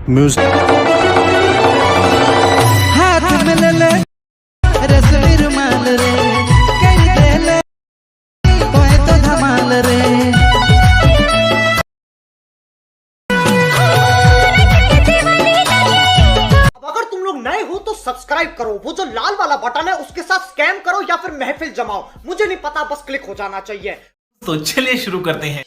Music हाथ में लेले रसबीर माल रे कई देले कोई तो धमाल रे। अगर तुम लोग नए हो तो सब्सक्राइब करो, वो जो लाल वाला बटन है उसके साथ स्कैम करो या फिर महफिल जमाओ, मुझे नहीं पता, बस क्लिक हो जाना चाहिए। तो चलिए शुरू करते हैं।